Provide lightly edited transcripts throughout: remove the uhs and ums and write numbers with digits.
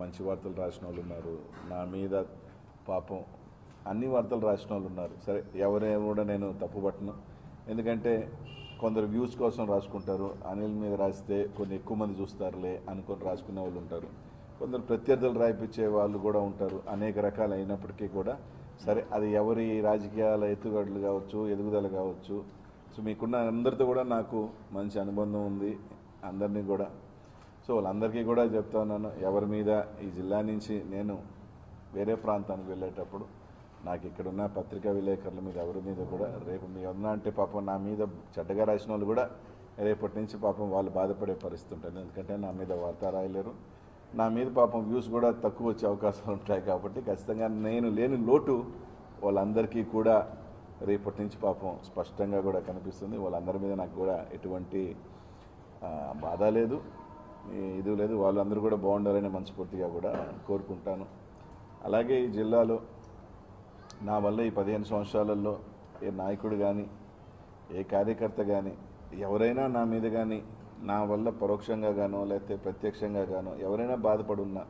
మంచి వార్తలు రాసిన వాళ్ళు ఉన్నారు, నా మీద పాపం అన్ని వార్తలు రాసిన వాళ్ళు ఉన్నారు. సరే, ఎవరైనా కూడా నేను తప్పుపట్టను. ఎందుకంటే కొందరు వ్యూస్ కోసం రాసుకుంటారు. అనిల్ మీద రాస్తే కొన్ని ఎక్కువ మంది చూస్తారులే అనుకొని రాసుకునే వాళ్ళు ఉంటారు. కొందరు ప్రత్యర్థులు రాయిపించే వాళ్ళు కూడా ఉంటారు. అనేక రకాలు అయినప్పటికీ కూడా సరే, అది ఎవరి రాజకీయాల ఎత్తుగడలు కావచ్చు, ఎదుగుదల కావచ్చు. సో మీకున్న అందరితో కూడా నాకు మంచి అనుబంధం ఉంది, అందరినీ కూడా. సో వాళ్ళందరికీ కూడా చెప్తా ఉన్నాను, ఎవరి మీద ఈ జిల్లా నుంచి నేను వేరే ప్రాంతానికి వెళ్ళేటప్పుడు నాకు ఇక్కడున్న పత్రికా విలేకరుల మీద ఎవరి మీద కూడా రేపు మీ అన్నా అంటే పాపం నా మీద చెడ్డగా రాసిన వాళ్ళు కూడా రేపటి నుంచి పాపం వాళ్ళు బాధపడే పరిస్థితి ఉంటుంది. ఎందుకంటే నా మీద వార్త రాయలేరు, నా మీద పాపం వ్యూస్ కూడా తక్కువ వచ్చే అవకాశాలు ఉంటాయి. కాబట్టి ఖచ్చితంగా నేను లేని లోటు వాళ్ళందరికీ కూడా రేపటి నుంచి పాపం స్పష్టంగా కూడా కనిపిస్తుంది. వాళ్ళందరి మీద నాకు కూడా ఎటువంటి బాధ లేదు, ఇది లేదు. వాళ్ళందరూ కూడా బాగుండాలని మనస్ఫూర్తిగా కూడా కోరుకుంటాను. అలాగే ఈ జిల్లాలో నా వల్ల ఈ 15 సంవత్సరాలలో ఏ నాయకుడు కానీ, ఏ కార్యకర్త కానీ, ఎవరైనా నా మీద కానీ నా వల్ల పరోక్షంగా గానో లేకపోతే ప్రత్యక్షంగా గానో ఎవరైనా బాధపడున్నా,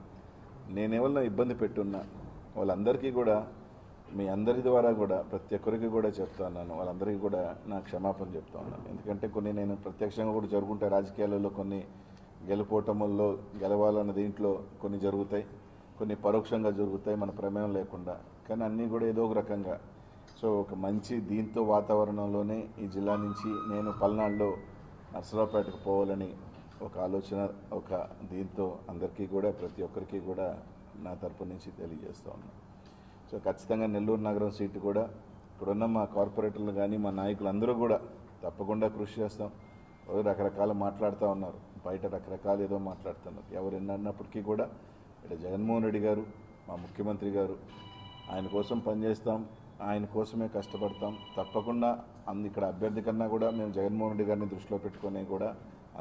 నేనేవన్నా ఇబ్బంది పెట్టున్నా, వాళ్ళందరికీ కూడా మీ అందరి ద్వారా కూడా ప్రతి ఒక్కరికి కూడా చెప్తా ఉన్నాను, వాళ్ళందరికీ కూడా నా క్షమాపణ చెప్తా ఉన్నాను. ఎందుకంటే కొన్ని నేను ప్రత్యక్షంగా కూడా జరుగుంటాయి రాజకీయాలలో, కొన్ని గెలుపోటముల్లో గెలవాలన్న దీంట్లో కొన్ని జరుగుతాయి, కొన్ని పరోక్షంగా జరుగుతాయి మన ప్రమేయం లేకుండా. కానీ అన్నీ కూడా ఏదో ఒక రకంగా. సో ఒక మంచి దీంతో వాతావరణంలోనే ఈ జిల్లా నుంచి నేను పల్నాడులో నర్సరావుపేటకు పోవాలని ఒక ఆలోచన, ఒక దీంతో అందరికీ కూడా ప్రతి ఒక్కరికి కూడా నా తరపు నుంచి తెలియజేస్తూ ఉన్నాను. సో ఖచ్చితంగా నెల్లూరు నగరం సీటు కూడా ఇప్పుడున్న మా కార్పొరేటర్లు కానీ మా నాయకులు అందరూ కూడా తప్పకుండా కృషి చేస్తాం. రకరకాలు మాట్లాడుతూ ఉన్నారు, బయట రకరకాలు ఏదో మాట్లాడుతున్నారు. ఎవరు ఎన్నప్పటికీ కూడా ఇక్కడ జగన్మోహన్ రెడ్డి గారు మా ముఖ్యమంత్రి గారు, ఆయన కోసం పనిచేస్తాం, ఆయన కోసమే కష్టపడతాం. తప్పకుండా ఇక్కడ అభ్యర్థి కన్నా కూడా మేము జగన్మోహన్ రెడ్డి గారిని దృష్టిలో పెట్టుకుని కూడా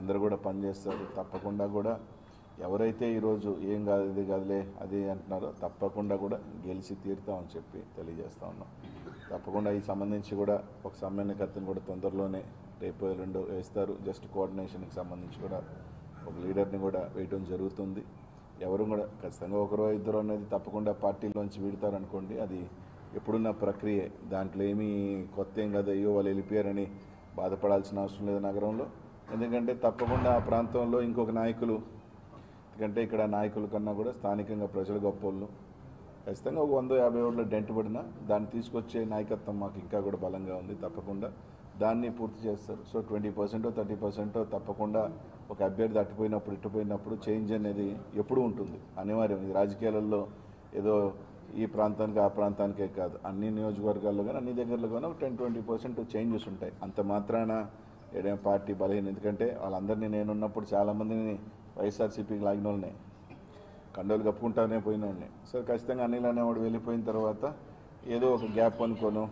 అందరూ కూడా పనిచేస్తారు. తప్పకుండా కూడా ఎవరైతే ఈరోజు ఏం కాదు ఇది కాదులే అది అంటున్నారో తప్పకుండా కూడా గెలిచి తీరుతామని చెప్పి తెలియజేస్తూ ఉన్నాం. తప్పకుండా ఈ సంబంధించి కూడా ఒక సమన్వయకర్తను కూడా తొందరలోనే రేపు 2 వేస్తారు. జస్ట్ కోఆర్డినేషన్కి సంబంధించి కూడా ఒక లీడర్ని కూడా వేయడం జరుగుతుంది. ఎవరు కూడా ఖచ్చితంగా ఒకరో ఇద్దరు అనేది తప్పకుండా పార్టీలోంచి వీడతారనుకోండి, అది ఎప్పుడున్న ప్రక్రియే. దాంట్లో ఏమీ కొత్త ఏం కాదు, అయ్యో వాళ్ళు వెళ్ళిపోయారని బాధపడాల్సిన అవసరం లేదు నగరంలో. ఎందుకంటే తప్పకుండా ఆ ప్రాంతంలో ఇంకొక నాయకులు, ఎందుకంటే ఇక్కడ నాయకుల కన్నా కూడా స్థానికంగా ప్రజలు గొప్పోళ్ళు. ఖచ్చితంగా ఒక 150 ఓట్ల డెంట్ పడినా దాన్ని తీసుకొచ్చే నాయకత్వం మాకు ఇంకా కూడా బలంగా ఉంది. తప్పకుండా దాన్ని పూర్తి చేస్తారు. సో 20% 30% తప్పకుండా ఒక అభ్యర్థి అట్టుపోయినప్పుడు ఇట్టుపోయినప్పుడు చేంజ్ అనేది ఎప్పుడూ ఉంటుంది, అనివార్యం. ఇది రాజకీయాలలో ఏదో ఈ ప్రాంతానికి ఆ ప్రాంతానికే కాదు, అన్ని నియోజకవర్గాల్లో కానీ అన్ని దగ్గరలో కానీ ఒక 10-20% చేంజెస్ ఉంటాయి. అంత మాత్రాన ఏదైనా పార్టీ బలహీన. ఎందుకంటే వాళ్ళందరినీ నేనున్నప్పుడు చాలామందిని వైఎస్ఆర్సీపీకి లాగిన వాళ్ళని, కండోలు కప్పుకుంటానే పోయిన వాళ్ళని. సో ఖచ్చితంగా అనిల్ అనేవాడు వెళ్ళిపోయిన తర్వాత ఏదో ఒక గ్యాప్ అనుకోను,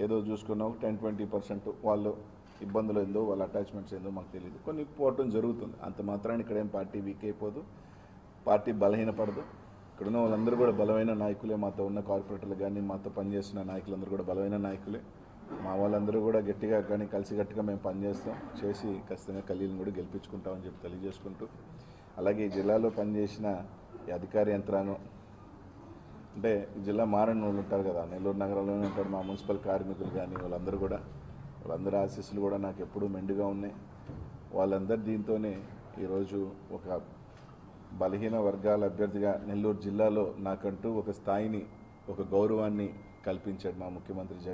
ఏదో చూసుకున్నాం 10-20% వాళ్ళు ఇబ్బందులు ఏందో, వాళ్ళ అటాచ్మెంట్స్ ఏందో మాకు తెలియదు, కొన్ని పోవటం జరుగుతుంది. అంత మాత్రాన్ని ఇక్కడ ఏం పార్టీ వీక్ అయిపోదు, పార్టీ బలహీనపడదు. ఇక్కడున్న వాళ్ళందరూ కూడా బలమైన నాయకులే, మాతో ఉన్న కార్పొరేటర్లు కానీ మాతో పనిచేస్తున్న నాయకులందరూ కూడా బలమైన నాయకులే. మా వాళ్ళందరూ కూడా గట్టిగా కానీ కలిసికట్టుగా మేము పనిచేస్తాం, చేసి ఖచ్చితంగా కలీలను కూడా గెలిపించుకుంటామని చెప్పి తెలియజేసుకుంటూ, అలాగే ఈ జిల్లాలో పనిచేసిన ఈ అధికార యంత్రాంగం, అంటే జిల్లా మారని వాళ్ళు ఉంటారు కదా, నెల్లూరు నగరంలోనే ఉంటారు మా మున్సిపల్ కార్మికులు కానీ, వాళ్ళందరి ఆశీస్సులు కూడా నాకు ఎప్పుడూ మెండుగా ఉన్నాయి. వాళ్ళందరి దీంతోనే ఈరోజు ఒక బలహీన వర్గాల అభ్యర్థిగా నెల్లూరు జిల్లాలో నాకంటూ ఒక స్థాయిని, ఒక గౌరవాన్ని కల్పించాడు మా ముఖ్యమంత్రి జగన్.